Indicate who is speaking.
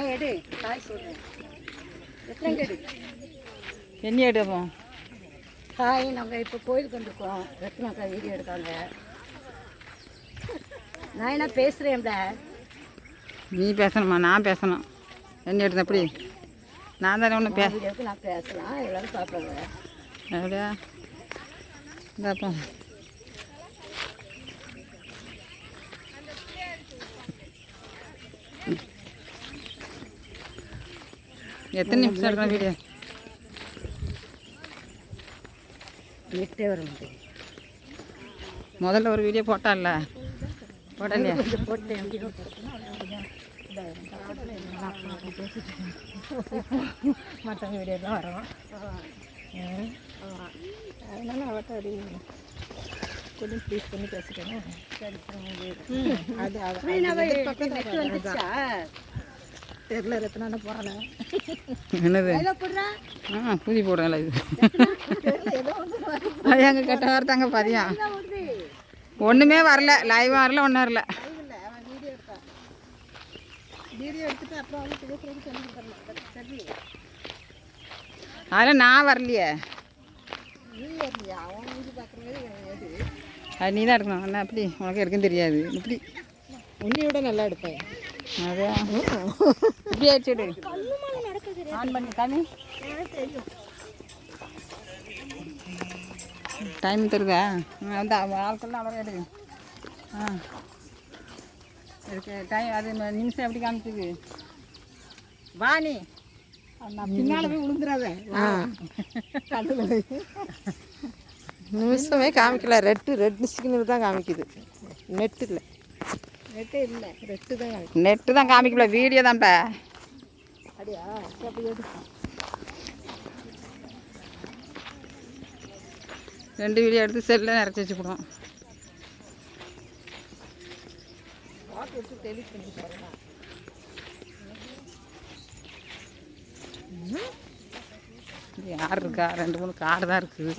Speaker 1: எடு காய் சொல்கிறேன் எத்தனை எடு
Speaker 2: என்ன எடுப்போம்
Speaker 1: காய் நாங்கள் இப்போ கோயிலுக்கு வந்திருக்கோம் ரத்னாக்கா வீடியோ எடுக்காங்க நான் என்ன பேசுகிறேன்ல
Speaker 2: நீ பேசணுமா நான் பேசணும் என்ன எடுத்த எப்படி நான் தானே ஒன்று
Speaker 1: வீடியோவுக்கு நான் பேசலாம் எல்லோரும் சாப்பிடுங்க
Speaker 2: எப்படியா இந்தாப்பா எத்தனை நிமிஷம் எடுக்கணும் வீடியோ
Speaker 1: நெட்டே வரும்
Speaker 2: முதல்ல ஒரு வீடியோ போட்டால போடலையா
Speaker 1: போட்டேன் மற்ற வீடியோ தான் வரோம் அதனால அவட்ட அப்படி கொஞ்சம் ப்ளீஸ் பண்ணி பேசிட்டேன் தெரியல ரத்னா போகிறல
Speaker 2: என்னது பூஜை போடுறேன்ல இது அது எங்கே கெட்ட வார்த்தாங்க பதியா ஒன்றுமே வரல லைவாக வரல ஒன்றும் வரல அதில் நான் வரலையே அது நீ தான் எடுக்கணும் என்ன அப்படி உனக்கு எடுக்க தெரியாது இப்படி
Speaker 1: உன்னையோட நல்லா எடுப்பேன்
Speaker 2: அதான் இப்படி ஆயிடுச்சு ஆன் பண்ணி காமி டைம் தருதா வந்து ஆட்கள்லாம் அவ்வளோ எடு இருக்கு டைம் அது நிமிஷம் எப்படி காமிச்சிது வாணி
Speaker 1: பின்னால் போய் விழுந்துடாத
Speaker 3: நிமிஷமே காமிக்கல ரெட் சிக்னல் தான் காமிக்குது நெட்டு இல்லை
Speaker 2: நெட்டு தான் காமிக்கல வீடியோ தான்ப்பா
Speaker 1: அப்படியா
Speaker 2: ரெண்டு வீடியோ எடுத்து செல்லில் நிறச்சி வச்சுக்கிடுவோம் யார் இருக்கா 2 3 காடு தான் இருக்குது